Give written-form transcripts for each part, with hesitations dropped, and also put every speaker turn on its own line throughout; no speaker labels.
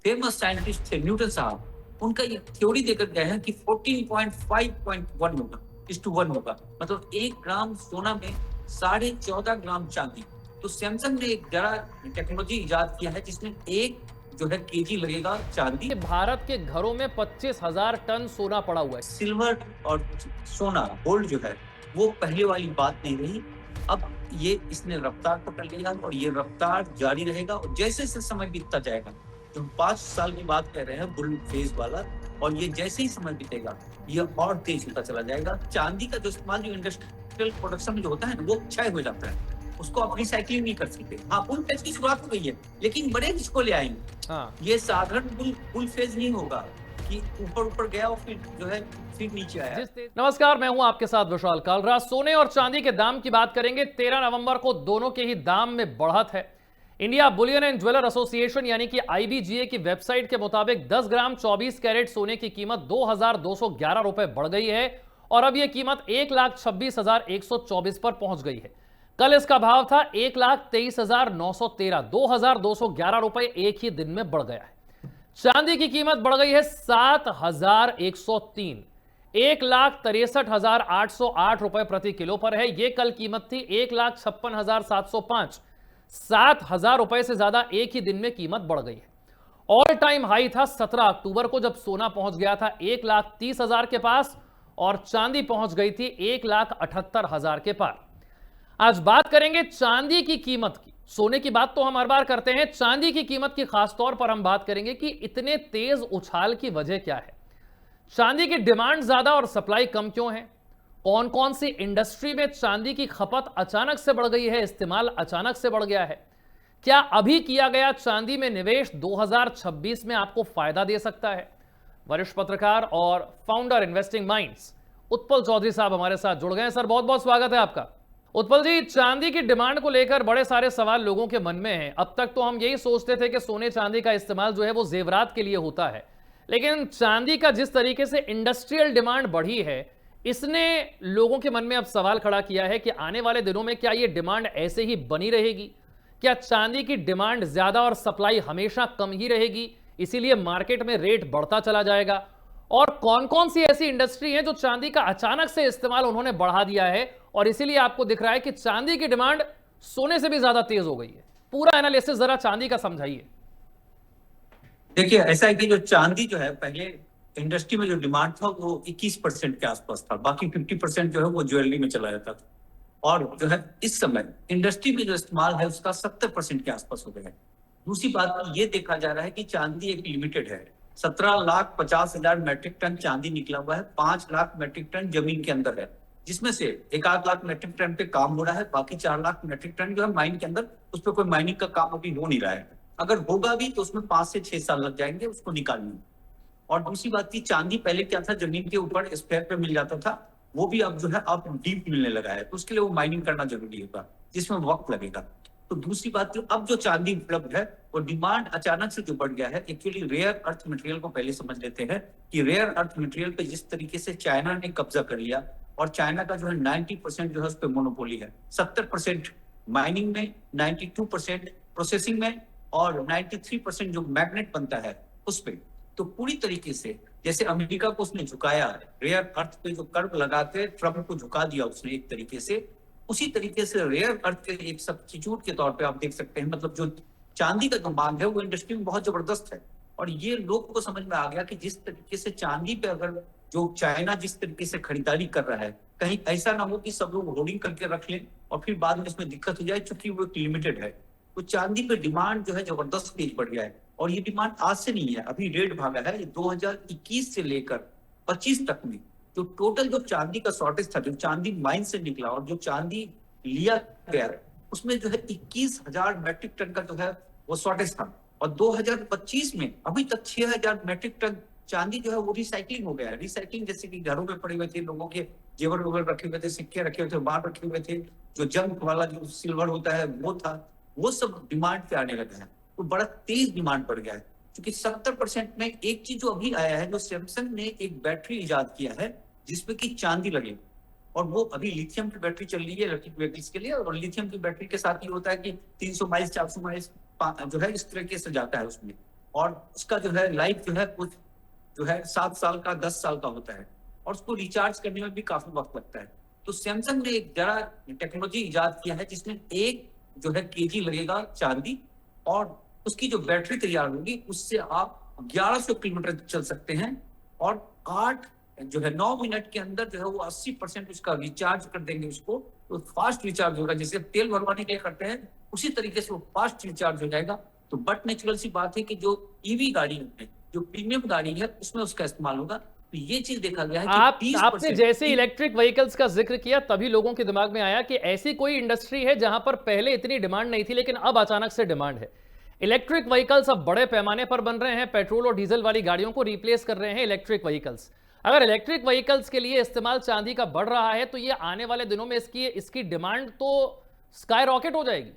Famous scientist थे Newton साहब, उनका ये थ्योरी देकर गए हैं कि 14.5.1 होगा, इस टू 1 होगा, मतलब 1 ग्राम सोना में 14.5 ग्राम चांदी। तो सैमसंग ने एक जरा टेक्नोलॉजी इजाद किया है जिसमें एक जो है केजी लगेगा चांदी।
भारत के घरों में 25,000 टन सोना पड़ा हुआ है।
सिल्वर और सोना गोल्ड जो है वो पहले वाली बात नहीं रही। अब ये इसने रफ्तार पकड़ लिया और ये रफ्तार जारी रहेगा और जैसे जैसे समय बीतता जाएगा, जो 5 साल की बात कह रहे हैं बुल फेज वाला, और ये जैसे ही समय बीतेगा ये और तेज होता चला जाएगा। चांदी का जो इस्तेमाल जो इंडस्ट्रियल प्रोडक्शन में जो होता है ना, वो क्षय हो जाता है, उसको आप रिसाइकलिंग नहीं कर सकते। हाँ, बुल फेज की शुरुआत हो गई है, लेकिन बड़े किसको ले आएंगे।
हाँ।
ये साधारण बुल फेज नहीं होगा कि ऊपर ऊपर गया और फिर जो है फिर नीचे आया।
नमस्कार, मैं हूं आपके साथ विशाल कालरा। सोने और चांदी के दाम की बात करेंगे। 13 नवंबर को दोनों के ही दाम में बढ़त है। India Boolean and jeweller association यानी कि आईबीजीए की वेबसाइट के मुताबिक 10 ग्राम 24 कैरेट सोने की कीमत 2,211 रुपए बढ़ गई है और अब यह कीमत 1,26,124 पर पहुंच गई है। कल इसका भाव था 1,23,913। 2,211 रुपए एक ही दिन में बढ़ गया है। चांदी की कीमत बढ़ गई है 7,103। 1,63,808 रुपए प्रति किलो पर है। यह कल कीमत थी 1,56,705। 7,000 रुपए से ज्यादा एक ही दिन में कीमत बढ़ गई है। ऑल टाइम हाई था 17 अक्टूबर को, जब सोना पहुंच गया था 1,30,000 के पास और चांदी पहुंच गई थी 1,78,000 के पार। आज बात करेंगे चांदी की कीमत की। सोने की बात तो हम हर बार करते हैं, चांदी की कीमत की खासतौर पर हम बात करेंगे कि इतने तेज उछाल की वजह क्या है। चांदी की डिमांड ज्यादा और सप्लाई कम क्यों है? कौन कौन सी इंडस्ट्री में चांदी की खपत अचानक से बढ़ गई है, इस्तेमाल अचानक से बढ़ गया है? क्या अभी किया गया चांदी में निवेश 2026 में आपको फायदा दे सकता है? वरिष्ठ पत्रकार और founder Investing Minds Utpal Chaudhary साहब हमारे साथ जुड़ गए। सर, बहुत बहुत स्वागत है आपका। उत्पल जी, चांदी की डिमांड को लेकर बड़े सारे सवाल लोगों के मन में हैं। अब तक तो हम यही सोचते थे कि सोने चांदी का इस्तेमाल जो है वो जेवरात के लिए होता है, लेकिन चांदी का जिस तरीके से इंडस्ट्रियल डिमांड बढ़ी है, इसने लोगों के मन में अब सवाल खड़ा किया है कि आने वाले दिनों में क्या ये डिमांड ऐसे ही बनी रहेगी? क्या चांदी की डिमांड ज्यादा और सप्लाई हमेशा कम ही रहेगी, इसीलिए मार्केट में रेट बढ़ता चला जाएगा? और कौन कौन सी ऐसी इंडस्ट्री है जो चांदी का अचानक से इस्तेमाल उन्होंने बढ़ा दिया है और इसीलिए आपको दिख रहा है कि चांदी की डिमांड सोने से भी ज्यादा तेज हो गई है? पूरा एनालिसिस जरा चांदी का समझाइए।
देखिए, ऐसा है कि जो चांदी जो है पहले इंडस्ट्री में जो डिमांड था वो 21% के आसपास था, बाकी 50% जो है वो ज्वेलरी में चला जाता था। और जो है इस समय इंडस्ट्री में जो इस्तेमाल है उसका 70% के आसपास हो गया है। दूसरी बात ये देखा जा रहा है कि चांदी एक लिमिटेड है। 17,50,000 मैट्रिक टन चांदी निकला हुआ है, 5 लाख मैट्रिक टन जमीन के अंदर है, जिसमें से 1-8 लाख मैट्रिक टन पे काम हो रहा है, बाकी 4 लाख मैट्रिक टन जो है माइन के अंदर, उस पर कोई माइनिंग का काम अभी हो नहीं रहा है। अगर होगा भी तो उसमें 5 से 6 साल लग जाएंगे उसको निकालने में। और दूसरी बात की, चांदी पहले क्या था, जमीन के ऊपर स्पेयर पे मिल जाता था, वो भी अब जो है अब डीप मिलने लगा है, तो उसके लिए वो माइनिंग करना जरूरी होगा, जिसमें वक्त लगेगा। तो दूसरी बात, जो अब जो चांदी उपलब्ध है वो डिमांड अचानक से जो बढ़ गया है, एक्चुअली रेयर अर्थ मटेरियल को पहले समझ लेते हैं कि रेयर अर्थ मटेरियल पे जिस तरीके से चाइना ने कब्जा कर लिया, और चाइना का जो है 90% जो है उस पर मोनोपोली है। 70% माइनिंग में, 92% प्रोसेसिंग में और 93% जो मैग्नेट बनता है उस पर। तो पूरी तरीके से जैसे अमेरिका को उसने झुकाया, रेयर अर्थ पे जो कर्व लगा के ट्रम्प को झुका दिया उसने एक तरीके से, उसी तरीके से रेयर अर्थ के एक सब्स्टिट्यूट के तौर पे आप देख सकते हैं, मतलब जो चांदी का जो मांग है वो इंडस्ट्री में बहुत जबरदस्त है। और ये लोग को समझ में आ गया कि जिस तरीके से चांदी पे अगर जो चाइना जिस तरीके से खरीदारी कर रहा है, कहीं ऐसा ना हो कि सब लोग होर्डिंग करके रख लें और फिर बाद में इसमें दिक्कत हो जाए, चूंकि वो लिमिटेड है। तो चांदी पे डिमांड जो है जबरदस्त तेज बढ़ गया है। और ये डिमांड आज से नहीं है, अभी रेट भागा है 2021 से लेकर 25 तक में जो टोटल जो चांदी का शॉर्टेज था, जो चांदी माइन से निकला और जो चांदी लिया गया, उसमें जो है 21,000 मैट्रिक टन का जो है वो शॉर्टेज था। और 2025 में अभी तक 6,000 मैट्रिक टन चांदी जो है वो रिसाइकलिंग हो गया है। रिसाइकलिंग जैसे कि घरों में पड़े हुए थे, लोगों के जेवर वगैरह रखे हुए थे, सिक्के रखे हुए थे, बाल रखे हुए थे, जो जंग वाला जो सिल्वर होता है वो था, वो सब डिमांड पे आने लगा है। तो बड़ा तेज डिमांड बढ़ गया है, क्योंकि 70% में एक चीज जो अभी आया है, जो सैमसंग ने एक बैटरी इजाद किया है जिसपे कि चांदी लगे, और वो अभी लिथियम की बैटरी चल रही है इलेक्ट्रिक व्हीकल्स के लिए। और लिथियम की बैटरी के साथ ये होता है कि 300 माइल्स 400 माइल्स जो है इस तरीके से जाता है उसमें, और उसका जो है लाइफ जो है कुछ जो है 7 साल का 10 साल का होता है और उसको रिचार्ज करने में भी काफी वक्त लगता है। तो सैमसंग ने एक जरा टेक्नोलॉजी इजाद किया है जिसमें एक जो है केजी लगेगा चांदी और उसकी जो बैटरी तैयार होगी उससे आप 1100 किलोमीटर चल सकते हैं और 9 मिनट के अंदर जो है वो 80% उसका रिचार्ज कर देंगे उसको। तो फास्ट रिचार्ज होगा, जैसे तेल भरवाने के लिए करते हैं उसी तरीके से वो फास्ट रिचार्ज हो जाएगा। तो बट नेचुरल सी बात है कि जो ईवी गाड़ी है, जो प्रीमियम गाड़ी है, उसमें उसका इस्तेमाल होगा। तो ये चीज देखा गया है कि
आपने जैसे इलेक्ट्रिक व्हीकल्स का जिक्र किया तभी लोगों के दिमाग में आया कि ऐसी कोई इंडस्ट्री है जहां पर पहले इतनी डिमांड नहीं थी लेकिन अब अचानक से डिमांड है। इलेक्ट्रिक व्हीकल्स अब बड़े पैमाने पर बन रहे हैं, पेट्रोल और डीजल वाली गाड़ियों को रिप्लेस कर रहे हैं इलेक्ट्रिक व्हीकल्स। अगर इलेक्ट्रिक व्हीकल्स के लिए इस्तेमाल चांदी का बढ़ रहा है तो ये आने वाले दिनों में इसकी डिमांड तो स्काई रॉकेट हो जाएगी।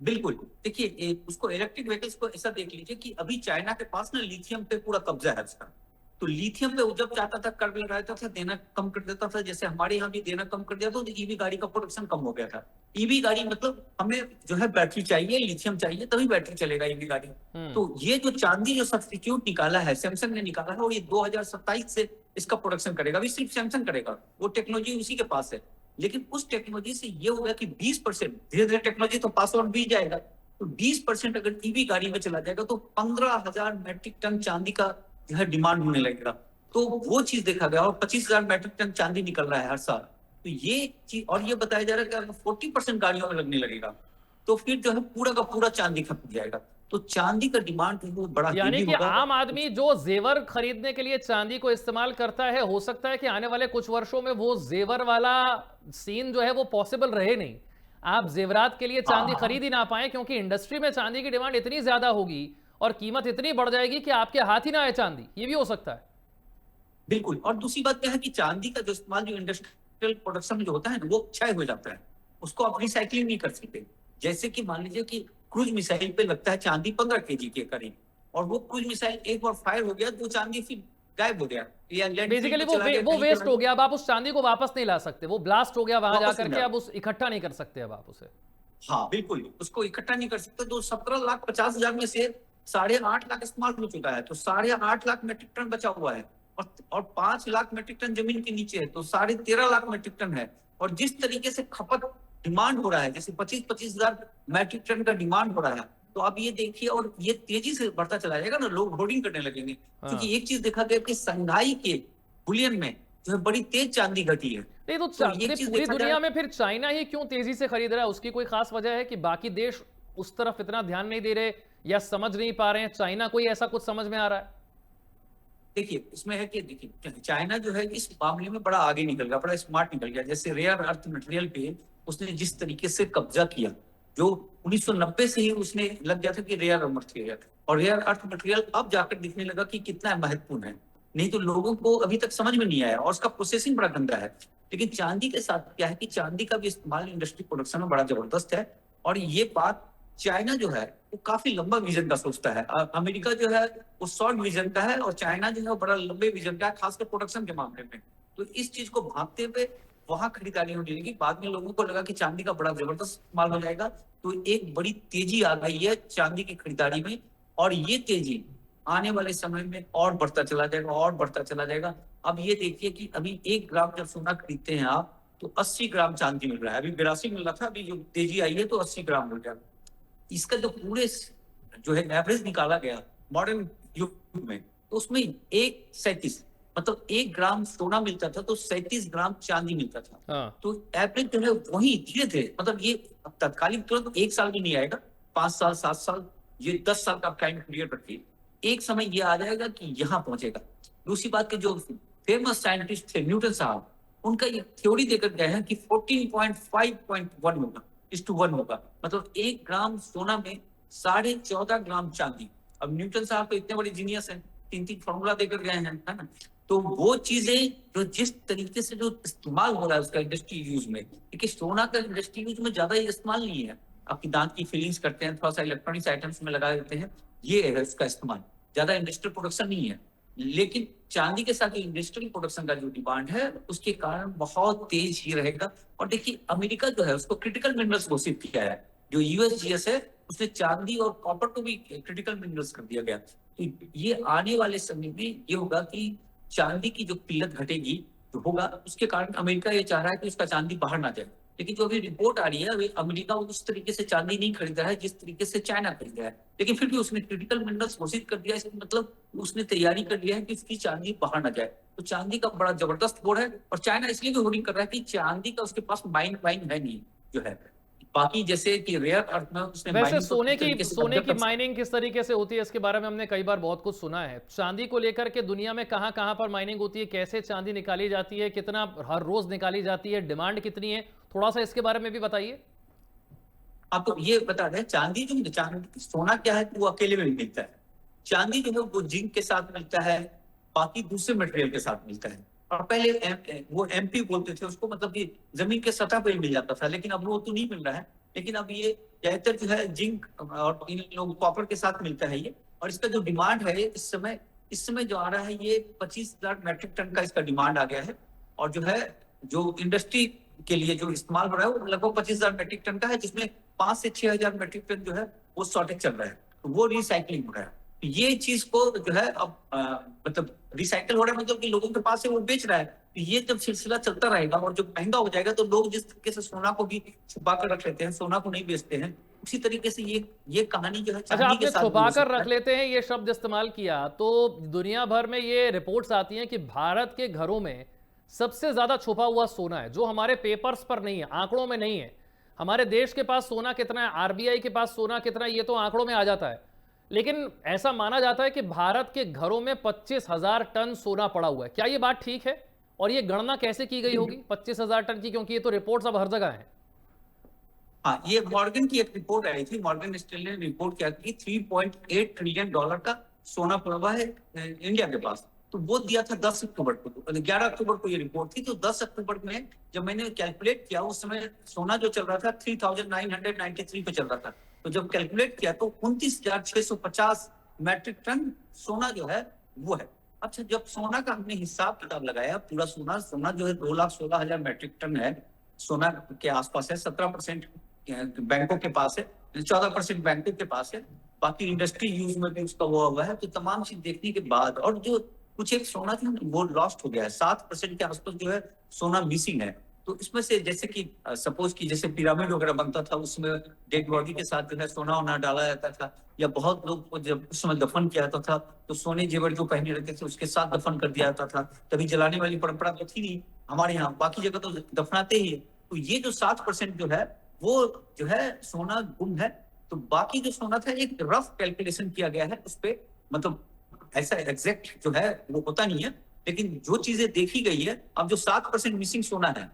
बिल्कुल, देखिए उसको इलेक्ट्रिक व्हीकल्स को ऐसा देख लीजिए कि अभी चाइना के पास ना लिथियम पे पूरा कब्जा है उसका। तो लिथियम पे वो जब चाहता था कर भी रहा था, देना कम कर देता था, जैसे हमारे यहाँ भी देना कम कर दिया तो ईवी गाड़ी का प्रोडक्शन कम हो गया था। ईवी गाड़ी मतलब हमें जो है बैटरी चाहिए, लिथियम चाहिए, तभी बैटरी चलेगा ईवी गाड़ी। तो ये जो चांदी जो सब्स्टिट्यूट निकाला है, सैमसंग ने निकाला है और ये 2027 से इसका प्रोडक्शन करेगा। अभी सिर्फ सैमसंग करेगा, वो टेक्नोलॉजी उसी के पास है। लेकिन उस टेक्नोलॉजी से ये होगा कि 20%, धीरे धीरे टेक्नोलॉजी तो पास ऑन भी जाएगा, तो 20% अगर ईवी गाड़ी में चला जाएगा तो 15,000 मैट्रिक टन चांदी का जो है डिमांड होने लगेगा। तो वो चीज देखा गया और 25,000 मैट्रिक टन चांदी निकल रहा है हर साल। तो ये चीज, और ये बताया जा रहा है कि अगर 40% गाड़ियों में लगने लगेगा तो फिर जो है पूरा का पूरा चांदी खत्म जाएगा। तो चांदी का डिमांड वो बड़ा
यानी कि
होगा।
आम आदमी जो जेवर खरीदने के लिए चांदी को इस्तेमाल करता है, हो सकता है कि आने वाले कुछ वर्षों में वो जेवर वाला सीन जो है वो पॉसिबल रहे नहीं। आप जेवरात के लिए चांदी खरीद ही ना पाए क्योंकि इंडस्ट्री में चांदी की डिमांड इतनी ज्यादा होगी और कीमत इतनी बढ़ जाएगी कि आपके हाथ ही ना आए चांदी। ये भी हो सकता है।
बिल्कुल, और दूसरी बात क्या है कि चांदी का जो इस्तेमाल जो इंडस्ट्रियल प्रोडक्शन में जो होता है ना, वो क्षय हो जाता है, उसको आप रिसाइकलिंग नहीं कर सकते। जैसे कि मान लीजिए कि क्रूज मिसाइल पे लगता है चांदी 15 केजी के करीब, और वो क्रूज मिसाइल एक बार फायर हो गया तो चांदी फिर गायब हो गया, या
बेसिकली वो वेस्ट हो गया। अब आप उस चांदी को वापस नहीं ला सकते, वो ब्लास्ट हो गया वहां जाकर के, अब उस इकट्ठा नहीं कर सकते अब आप उसे।
हाँ बिल्कुल, उसको इकट्ठा नहीं कर सकते। तो 17,50,000 में से 8.5 लाख इस्तेमाल हो चुका है, तो 8.5 लाख मेट्रिक टन बचा हुआ है, और 5 लाख मेट्रिक टन जमीन के नीचे है, तो 13.5 लाख मेट्रिक टन है। और जिस तरीके से खपत डिमांड हो रहा है, जैसे 25,000 मैट्रिक टन का डिमांड हो रहा है, तो आप ये देखिए, और ये तेजी से बढ़ता चला जाएगा ना, लोग होर्डिंग करने लगेंगे। क्योंकि एक चीज देखा गया कि संघाई के बुलियन में जो है बड़ी तेज चांदी घटी है।
नहीं तो पूरी दुनिया में फिर चाइना ही क्यों तेजी से खरीद रहा है? उसकी कोई खास वजह है कि बाकी देश उस तरफ इतना ध्यान नहीं दे रहे या समझ नहीं पा रहे हैं? चाइना को ही ऐसा कुछ समझ में आ रहा है?
देखिए इसमें है कि देखिए चाइना जो है इस मामले में बड़ा आगे निकल गया, बड़ा स्मार्ट निकल गया। जैसे रेयर अर्थ मटेरियल पे उसने जिस तरीके से कब्जा किया, जो 1990 से ही उसने लग गया था कि रेयर मटेरियल, और रेयर अर्थ मटेरियल अब जाकर दिखने लगा कि कितना महत्वपूर्ण है। नहीं तो लोगों को अभी तक समझ में नहीं आया, और उसका प्रोसेसिंग बड़ा गंदा है। लेकिन चांदी के साथ क्या है कि चांदी का भी इस्तेमाल इंडस्ट्री प्रोडक्शन में बड़ा जबरदस्त है। और ये बात चाइना जो है वो काफी लंबा विजन का सोचता है। अमेरिका जो है वो शॉर्ट विजन का है, और चाइना जो है वो बड़ा लंबे विजन का है, खासकर प्रोडक्शन के मामले में। तो इस चीज को भांपते हुए वहां खरीदारी होने लगी। बाद में लोगों को लगा कि चांदी का बड़ा जबरदस्त माल हो जाएगा, तो एक बड़ी तेजी आ गई है चांदी की खरीदारी में। और ये तेजी आने वाले समय में और बढ़ता चला जाएगा, और बढ़ता चला जाएगा। अब ये देखिए कि अभी 1 ग्राम जब सोना खरीदते हैं आप, तो 80 ग्राम चांदी मिल रहा है। अभी 82 मिल रहा था, अभी जो तेजी आई है तो 80 ग्राम मिल गया। इसका जो पूरे जो है एवरेज निकाला गया मॉडर्न युग में, तो उसमें 1.37 मतलब 1 ग्राम सोना मिलता था तो 37 ग्राम चांदी मिलता था। तो एवरेज जो है वही धीरे धीरे, मतलब ये तत्कालिक तुरंत 1 साल भी नहीं आएगा, 5 साल 7 साल, ये 10 साल का टाइम पीरियड रखिए। एक समय ये आ जाएगा कि यहाँ पहुंचेगा। दूसरी बात के जो फेमस साइंटिस्ट थे न्यूटन साहब, उनका ये थ्योरी देकर गए हैं कि 14.5.1 होगा, 1:1 होगा। मतलब 1 ग्राम सोना में 14.5 ग्राम चांदी। अब न्यूटन साहब तो इतने बड़े जीनियस हैं, 3 फॉर्मूला देकर गए हैं, है ना। तो वो चीजें जो जिस तरीके से जो इस्तेमाल हो रहा है उसका इंडस्ट्री यूज में, क्योंकि सोना का इंडस्ट्री यूज में ज्यादा इस्तेमाल नहीं है। आपकी दांत की फिलिंग्स करते हैं, थोड़ा सा इलेक्ट्रॉनिक्स आइटम्स में लगा देते हैं, ये है उसका इस्तेमाल, ज्यादा इंडस्ट्रियल प्रोडक्शन नहीं है। लेकिन चांदी के साथ इंडस्ट्रियल प्रोडक्शन का जो डिमांड है उसके कारण बहुत तेज ही रहेगा। और देखिए अमेरिका जो है उसको क्रिटिकल मिनरल्स घोषित किया है, जो यूएसजीएस है उसने चांदी और कॉपर को भी क्रिटिकल मिनरल्स कर दिया गया। तो ये आने वाले समय में ये होगा कि चांदी की जो किल्लत घटेगी, जो होगा उसके कारण अमेरिका ये चाह रहा है कि उसका चांदी बाहर ना जाए। लेकिन जो अभी रिपोर्ट आ रही है, अभी अमेरिका उस तरीके से चांदी नहीं खरीद रहा है जिस तरीके से चाइना खरीद रहा है। लेकिन फिर भी उसने क्रिटिकल मिनरल्स घोषित कर दिया, इसका मतलब उसने तैयारी कर लिया है कि उसकी चांदी बाहर ना जाए। तो चांदी का बड़ा जबरदस्त होड़ है, और चाइना इसलिए भी होर्डिंग कर रहा है कि चांदी का उसके पास माइन वाइन है नहीं, जो है बाकी जैसे कि रेयर अर्थ में उसने
वैसे
माइनिंग को
सोने
किस
की
तरीके से
सोने
कब्जा
की
कर
माइनिंग किस तरीके से होती है, इसके बारे में हमने कई बार बहुत कुछ सुना है। चांदी को लेकर के दुनिया में कहां कहां पर माइनिंग होती है, कैसे चांदी निकाली जाती है, कितना हर रोज निकाली जाती है, डिमांड कितनी है, थोड़ा सा इसके बारे में भी बताइए।
आपको ये बता दें, चांदी जो चांदी सोना क्या है वो अकेले में मिलता है। चांदी जो है वो जिंक के साथ मिलता है, बाकी दूसरे मटेरियल के साथ मिलता है। और पहले वो एमपी बोलते थे उसको, मतलब कि जमीन के सतह पर ही मिल जाता था, लेकिन अब वो तो नहीं मिल रहा है। लेकिन अब ये ज्यादातर जो है जिंक और इन लोग कॉपर के साथ मिलता है ये। और इसका जो डिमांड है इस समय जो आ रहा है ये 25,000 मैट्रिक टन का इसका डिमांड आ गया है। और जो है जो इंडस्ट्री के लिए जो इस्तेमाल हो रहा है वो लगभग 25,000 मैट्रिक टन का है, जिसमें 5 से 6,000 मैट्रिक टन जो है वो शॉर्टेज चल रहा है। तो वो रिसाइकलिंग हो रहा है। तो ये चीज को जो है अब मतलब रिसाइकल हो रहा है, मतलब कि लोगों के पास से वो बेच रहा है। तो ये जब सिलसिला चलता रहेगा और जब महंगा हो जाएगा तो लोग जिस तरीके से सोना को भी छुपा कर रख लेते हैं, सोना को नहीं बेचते हैं, उसी तरीके से ये कहानी जो है
अच्छा,
चांदी के
आपने
साथ भी
छुपा
हो
कर
सकता
रख
है।
लेते हैं ये शब्द इस्तेमाल किया, तो दुनिया भर में ये रिपोर्ट्स आती हैं कि भारत के घरों में सबसे ज्यादा छुपा हुआ सोना है, जो हमारे पेपर्स पर नहीं है, आंकड़ों में नहीं है। हमारे देश के पास सोना कितना है, आरबीआई के पास सोना कितना है, ये तो आंकड़ों में आ जाता है। लेकिन ऐसा माना जाता है कि भारत के घरों में 25,000 टन सोना पड़ा हुआ है। क्या ये बात ठीक है? और ये गणना कैसे की गई होगी 25,000 टन की, क्योंकि ये तो रिपोर्ट्स अब हर जगह है।
हाँ, ये मॉर्गन की एक रिपोर्ट आई थी। मॉर्गन स्टैनली ने रिपोर्ट किया कि $3.8 ट्रिलियन का सोना पड़ा हुआ है इंडिया के पास। तो वो दिया था 10 अक्टूबर को, 11 अक्टूबर को ये रिपोर्ट थी। तो 10 अक्टूबर में जब मैंने कैलकुलेट किया, उस समय सोना जो चल रहा था 3,993 पे चल रहा था। तो जब कैलकुलेट किया तो 29,650 मैट्रिक टन सोना जो है वो है। अच्छा, जब सोना का हमने हिसाब किताब लगाया, पूरा सोना जो है 2,16,000 मैट्रिक टन है, सोना के आसपास है। 17% बैंकों के पास है, 14% बैंकों के पास है, बाकी इंडस्ट्री यूज में भी उसका हुआ है। तो तमाम चीज देखने के बाद, और जो कुछ एक सोना था वो लॉस्ट हो गया है, 7% के आसपास जो है सोना मिसिंग है। तो इसमें से जैसे कि सपोज की जैसे पिरामिड वगैरह बनता था, उसमें डेड बॉडी के साथ जो है सोना वोना डाला जाता था, या बहुत लोग को जब उस समय दफन किया जाता था तो सोने जेवर जो पहने रहते थे उसके साथ दफन कर दिया जाता था। तभी जलाने वाली परंपरा तो थी नहीं हमारे यहाँ, बाकी जगह तो दफनाते ही है। तो ये जो 7% जो है वो जो है सोना गुम है। तो बाकी जो सोना था एक रफ कैलकुलेशन किया गया है उस पे, मतलब ऐसा एग्जैक्ट जो है वो होता नहीं है। लेकिन जो चीजें देखी गई है, अब जो 7% मिसिंग सोना है,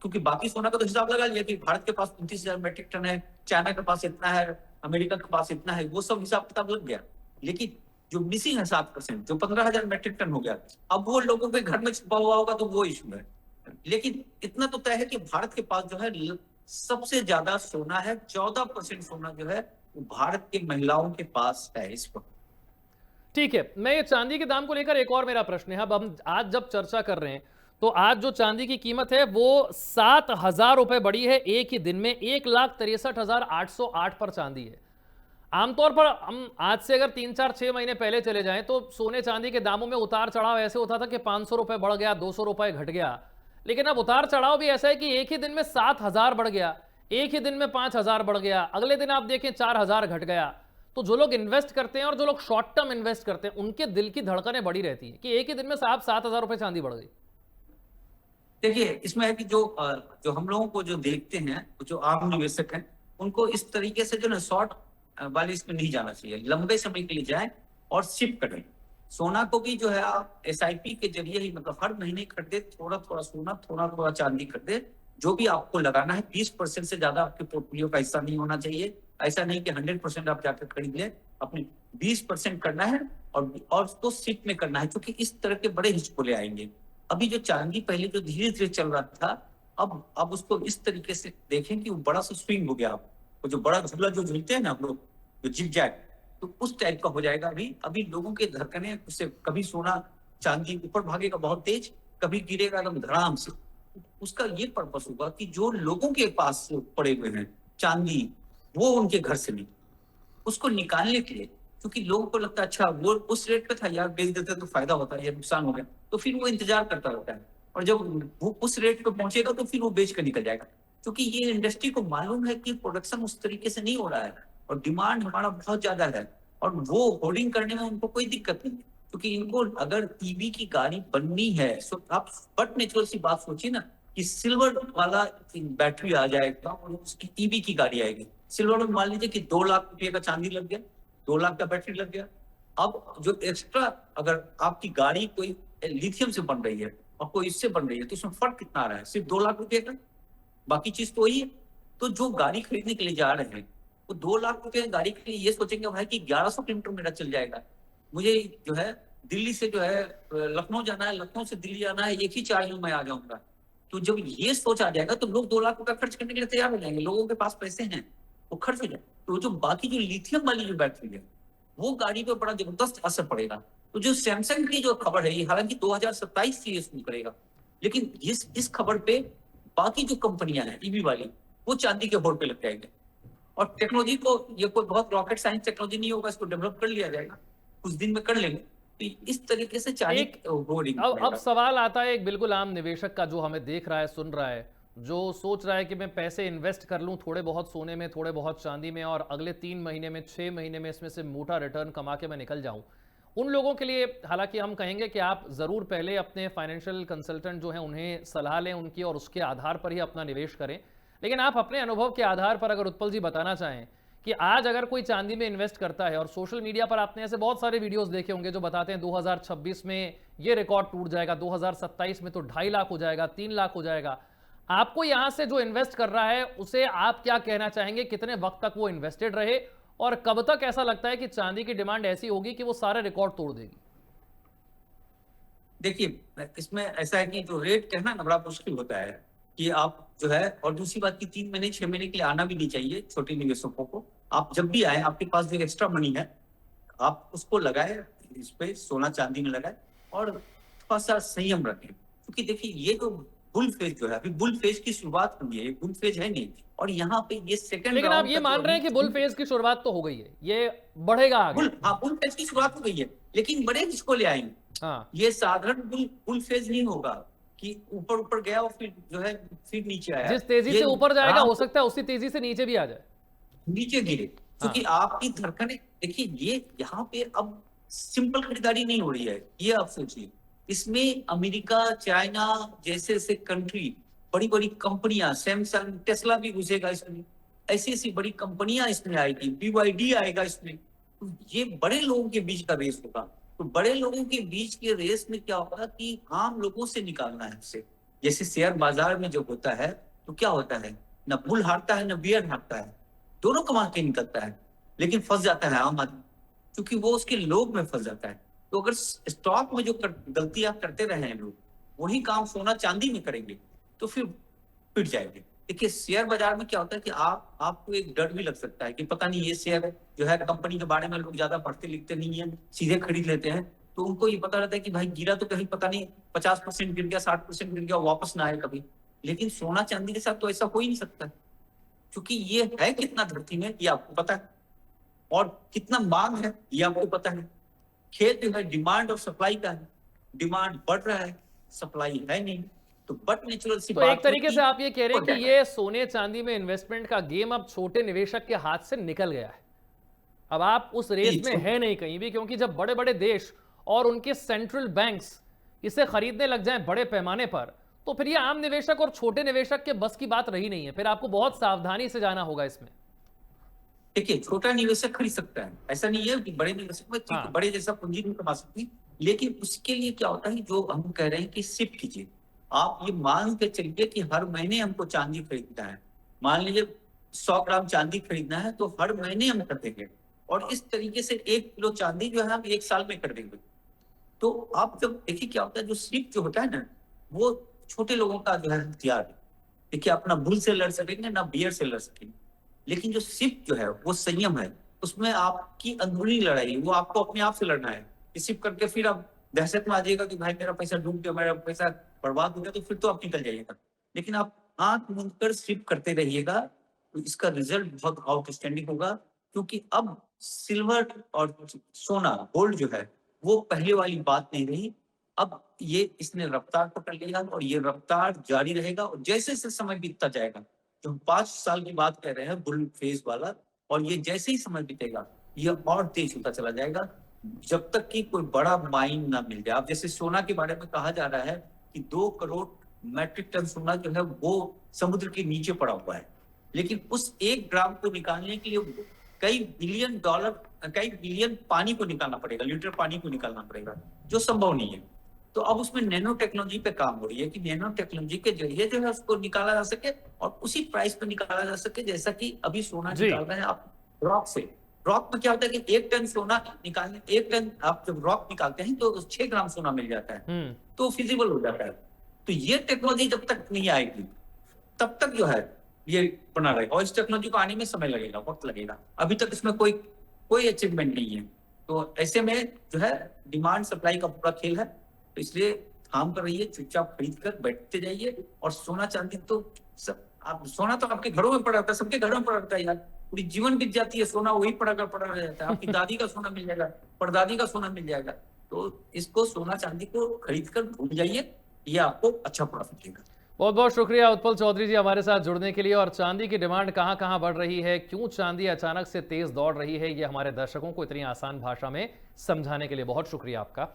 क्योंकि बाकी सोना का तो हिसाब लगा लिया कि भारत के पास 29,000 मैट्रिक टन है, चाइना के पास इतना है, अमेरिका के पास इतना है, वो सब हिसाब किताब लग गया। लेकिन जो मिसिंग है 7%, जो 15,000 मैट्रिक टन हो गया, अब वो लोगों के घर में छुपा हुआ होगा तो वो इशू है। लेकिन इतना तो तय है कि भारत के पास जो है सबसे ज्यादा सोना है। 14% सोना जो है वो भारत की महिलाओं के पास है इस वक्त।
ठीक है, मैं ये चांदी के दाम को लेकर एक और मेरा प्रश्न है। अब हम आज जब चर्चा कर रहे हैं तो आज जो चांदी की कीमत है वो 7,000 रुपए बढ़ी है एक ही दिन में। 1,63,808 पर चांदी है। आमतौर पर हम आज से अगर 3-4-6 महीने पहले चले जाएं तो सोने चांदी के दामों में उतार चढ़ाव ऐसे होता था कि 500 रुपए बढ़ गया, 200 रुपए घट गया। लेकिन अब उतार चढ़ाव भी ऐसा है कि एक ही दिन में 7,000 बढ़ गया, एक ही दिन में 5,000 बढ़ गया, अगले दिन आप देखें 4,000 घट गया। तो जो लोग इन्वेस्ट करते हैं और जो लोग शॉर्ट टर्म इन्वेस्ट करते हैं उनके दिल की धड़कनें बढ़ी रहती है कि एक ही दिन में साहब 7,000 रुपए चांदी बढ़ गई।
देखिए, इसमें है कि जो हम लोगों को जो देखते हैं, जो आम निवेशक हैं, उनको इस तरीके से जो ना शॉर्ट वाले इसमें नहीं जाना चाहिए। लंबे समय के लिए जाएं और शिफ्ट करें। सोना को भी जो है आप एसआईपी के जरिए ही, मतलब हर महीने खरीदे, थोड़ा थोड़ा सोना, थोड़ा थोड़ा चांदी खरीदे। जो भी आपको लगाना है 20% से ज्यादा आपके पोर्टफोलियो का हिस्सा नहीं होना चाहिए। ऐसा नहीं कि 100% आप जाकर खरीद लें, अपने 20% करना है और उसको शिफ्ट में करना है, क्योंकि इस तरह के बड़े हिचकोले आएंगे। अभी जो चांदी पहले जो धीरे धीरे चल रहा था, अब उसको इस तरीके से देखें कि वो बड़ा सा स्विंग हो गया। वो जो बड़ा झूला जो झूलते हैं ना हम लोग, जो जिग जैग, तो उस टाइप का हो जाएगा। अभी लोगों के धड़कने उससे, कभी सोना चांदी ऊपर भागेगा बहुत तेज, कभी गिरेगा एकदम धड़ाम से। उसका ये पर्पस होगा कि जो लोगों के पास पड़े हुए हैं चांदी, वो उनके घर से नहीं, उसको निकालने के लिए, क्योंकि लोगों को लगता है अच्छा वो उस रेट पे था यार, बेच देते तो फायदा होता है, ये नुकसान हो गया, तो फिर वो इंतजार करता रहता है, और जब वो उस रेट पे पहुंचेगा तो फिर वो बेच कर निकल जाएगा, क्योंकि ये इंडस्ट्री को मालूम है कि प्रोडक्शन उस तरीके से नहीं हो रहा है और डिमांड हमारा बहुत ज्यादा है, और वो होर्डिंग करने में उनको कोई दिक्कत नहीं है, क्योंकि इनको अगर ईवी की गाड़ी बननी है तो आप बट नेचुरल सी बात सोचिए ना कि सिल्वर वाला बैटरी आ जाएगा और उसकी ईवी की गाड़ी आएगी। सिल्वर में मान लीजिए कि 2 लाख रुपए का चांदी लग गया, 2 लाख का बैटरी लग गया। अब जो एक्स्ट्रा अगर आपकी गाड़ी कोई लिथियम से बन रही है और कोई इससे बन रही है, तो इसमें फर्क कितना आ रहा है? सिर्फ 2 लाख रुपए का, बाकी चीज तो वही है। तो जो गाड़ी खरीदने के लिए जा रहे हैं वो 2 लाख रुपए की गाड़ी के लिए ये सोचेंगे भाई कि 1100 किलोमीटर मेरा चल जाएगा, मुझे जो है दिल्ली से जो है लखनऊ जाना है, लखनऊ से दिल्ली जाना है, एक ही चार्ज में मैं आ जाऊंगा। तो जब ये सोच आ जाएगा तो लोग 2 लाख रुपए खर्च करने के लिए तैयार हो जाएंगे, लोगों के पास पैसे हैं, वो खर्च हो जाए। तो जो बाकी जो लिथियम वाली जो बैटरी है वो गाड़ी पे बड़ा जबरदस्त असर पड़ेगा। तो जो सैमसंग की जो खबर है, ये हालांकि 2027 से ये शुरू करेगा, लेकिन इस खबर पे बाकी जो कंपनियां हैं ईवी वाली, वो चांदी के होड़ पे लग जाएंगे। और टेक्नोलॉजी को, ये कोई बहुत रॉकेट साइंस टेक्नोलॉजी नहीं होगा, इसको डेवलप कर लिया जाएगा, कुछ दिन में कर लेंगे। तो इस तरीके से चांदी
एक
होर्डिंग
अब सवाल आता है एक बिल्कुल आम निवेशक का, जो हमें देख रहा है, सुन रहा है, जो सोच रहा है कि मैं पैसे इन्वेस्ट कर लूं थोड़े बहुत सोने में, थोड़े बहुत चांदी में, और अगले 3 महीने में, 6 महीने में इसमें से मोटा रिटर्न कमा के मैं निकल जाऊं। उन लोगों के लिए हालांकि हम कहेंगे कि आप ज़रूर पहले अपने फाइनेंशियल कंसल्टेंट जो हैं उन्हें सलाह लें उनकी, और उसके आधार पर ही अपना निवेश करें। लेकिन आप अपने अनुभव के आधार पर अगर उत्पल जी बताना चाहें कि आज अगर कोई चांदी में इन्वेस्ट करता है, और सोशल मीडिया पर आपने ऐसे बहुत सारे वीडियोस देखे होंगे जो बताते हैं 2026 में ये रिकॉर्ड टूट जाएगा, 2027 में तो 2.5 लाख हो जाएगा, 3 लाख हो जाएगा। आपको यहां से जो इन्वेस्ट कर रहा है उसे आप क्या कहना चाहेंगे, कितने वक्त तक वो इन्वेस्टेड रहे, और कब तक ऐसा लगता है कि चांदी की डिमांड ऐसी होगी कि वो सारे रिकॉर्ड तोड़ देगी?
देखिए, इसमें ऐसा है कि जो रेट कहना ना बड़ा मुश्किल होता है कि आप जो है, और दूसरी बात की 3 महीने 6 महीने के लिए आना भी नहीं चाहिए छोटे निवेशकों को। आप जब भी आए, आपके पास जो एक्स्ट्रा मनी है आप उसको लगाए, इस पे सोना चांदी में लगाए, और थोड़ा सा संयम रखें, क्योंकि देखिए ये जो बुल फेज जो है, अभी बुल फेज की शुरुआत हुई है, ये बुल फेज है नहीं, और यहाँ पे ये सेकंड
लेकिन आप
राउंड
ये
का जो
मान रहे हैं कि बुल फेज की शुरुआत तो हो गई है, ये बढ़ेगा आगे?
बुल फेज की शुरुआत हो गई है, लेकिन बड़े किसको ले आएंगे?
हाँ,
ये साधारण बुल फेज नहीं होगा कि ऊपर ऊपर गया और फिर जो है फिर नीचे आया।
जिस तेजी
ये
से ऊपर जाएगा
आराम
हो सकता है उसी तेजी से नीचे भी आ जाए।
नीचे गिरे, क्योंकि आपकी धड़कनें, देखिए ये यहाँ पे अब सिंपल खरीदारी नहीं हो रही है, ये आप सोचिए। इसमें अमेरिका, चाइना जैसे ऐसे कंट्री, बड़ी बड़ी कंपनियां, सैमसंग, टेस्ला भी घुसेगा इसमें, ऐसी ऐसी बड़ी कंपनियां इसमें आएगी, BYD आएगा इसमें। तो ये बड़े लोगों के बीच का रेस होगा। तो बड़े लोगों के बीच के रेस में क्या होगा कि आम लोगों से निकालना है इससे। जैसे शेयर बाजार में जब होता है तो क्या होता है, न बुल हारता है न बियर हारता है, दोनों कमा के निकलता है, लेकिन फंस जाता है आम आदमी, क्योंकि वो उसके लोभ में फंस जाता है। तो अगर स्टॉक में जो गलतियां करते रहे हैं लोग, वही काम सोना चांदी में करेंगे तो फिर पिट जाएंगे। देखिए शेयर बाजार में क्या होता है कि आपको एक डर भी लग सकता है कि पता नहीं ये शेयर जो है, कंपनी के बारे में लोग ज्यादा पढ़ते लिखते नहीं है, सीधे खरीद लेते हैं, तो उनको ये पता रहता है कि भाई गिरा तो कहीं पता नहीं 50% गिर गया, 60% गिर गया, वापस ना आए कभी। लेकिन सोना चांदी के साथ तो ऐसा हो ही नहीं सकता, क्योंकि ये है कितना धरती में ये आपको पता है, और कितना मांग है ये आपको पता है। खेल जो है डिमांड और सप्लाई का है, डिमांड बढ़ रहा है, सप्लाई है नहीं, तो बट नेचुरल सी
तो
बात
एक तरीके से आप ये कह रहे हैं कि
है।
ये सोने चांदी में इन्वेस्टमेंट का गेम अब छोटे निवेशक के हाथ से निकल गया है। अब आप उस रेस में है नहीं कहीं भी, क्योंकि जब बड़े बड़े देश और उनके सेंट्रल बैंक्स इसे खरीदने लग जाएं बड़े पैमाने पर, तो फिर ये आम निवेशक और छोटे निवेशक के बस की बात रही नहीं है। फिर आपको बहुत सावधानी से जाना होगा इसमें।
देखिए छोटा निवेशक खरीद सकता है, ऐसा नहीं है कि बड़े निवेशक में ठीक है, बड़े जैसा पूंजी नहीं कमा सकती, लेकिन उसके लिए क्या होता है, जो हम कह रहे हैं कि शिफ्ट कीजिए। आप ये मान के चलिए कि हर महीने हमको चांदी खरीदना है, मान लीजिए 100 ग्राम चांदी खरीदना है, तो हर महीने हम कर देंगे, और इस तरीके से 1 किलो चांदी जो है हम 1 साल में कर देंगे। तो आप जब देखिए क्या होता है, जो शिफ्ट जो होता है ना, वो छोटे लोगों का जो है हथियार है। देखिए अपना बुल से लड़ सकेंगे ना बियर से लड़ सकेंगे, लेकिन जो शिफ्ट जो है वो संयम है, उसमें आपकी अंदरूनी लड़ाई है, वो आपको अपने आप से लड़ना है। शिफ्ट करके फिर आप दहशत में आ जाएगा कि भाई मेरा पैसा डूब गया, मेरा पैसा बर्बाद हो गया, तो फिर तो आप निकल जाइएगा। लेकिन आप आंख मूंद कर शिफ्ट करते रहिएगा, तो इसका रिजल्ट बहुत आउटस्टैंडिंग होगा, क्योंकि अब सिल्वर और सोना गोल्ड जो है वो पहले वाली बात नहीं रही। अब ये इसने रफ्तार पकड़ लिया और ये रफ्तार जारी रहेगा और जैसे जैसे समय बीतता जाएगा, जो हम 5 साल की बात कर रहे हैं बुल फेज वाला, और ये जैसे ही समय बीतेगा ये और तेज होता चला जाएगा जब तक कि कोई बड़ा माइन ना मिल जाए। अब जैसे सोना के बारे में कहा जा रहा है कि 2 करोड़ मैट्रिक टन सोना जो है वो समुद्र के नीचे पड़ा हुआ है, लेकिन उस 1 ग्राम को निकालने के लिए कई बिलियन डॉलर, कई बिलियन पानी को निकालना पड़ेगा, लीटर पानी को निकालना पड़ेगा, जो संभव नहीं है। तो अब उसमें नैनो टेक्नोलॉजी पे काम हो रही है कि नैनो टेक्नोलॉजी के जरिए जो है उसको निकाला जा सके और उसी प्राइस पे निकाला जा सके जैसा कि अभी सोना
जी।
निकाल रहे हैं आप रॉक से। रॉक में क्या होता है कि 1 टन सोना निकालने, 1 टन आप जब रॉक निकालते हैं तो 6 ग्राम सोना मिल जाता है, तो फिजिबल हो जाता है। तो ये टेक्नोलॉजी जब तक नहीं आएगी तब तक जो है ये बना रहेगा और इस टेक्नोलॉजी को आने में समय लगेगा, वक्त लगेगा। अभी तक इसमें कोई अचीवमेंट नहीं है। तो ऐसे में जो है डिमांड सप्लाई का पूरा खेल है, तो इसलिए काम कर रही है, चुपचाप खरीद कर बैठते जाइए। और सोना चांदी तो आप, सोना तो आपके घरों में पड़ा रहता है, सबके घरों में पड़ा रहता है यार, पूरी जीवन बीत जाती है सोना वही पड़ा रह जाता है। आपकी दादी का सोना मिल जाएगा, परदादी का सोना मिल जाएगा। तो इसको सोना चांदी को खरीद कर भूल जाइए, ये आपको अच्छा प्रॉफिट देगा।
बहुत बहुत शुक्रिया उत्पल चौधरी जी हमारे साथ जुड़ने के लिए। और चांदी की डिमांड कहां कहां बढ़ रही है, क्यों चांदी अचानक से तेज दौड़ रही है, ये हमारे दर्शकों को इतनी आसान भाषा में समझाने के लिए बहुत शुक्रिया आपका।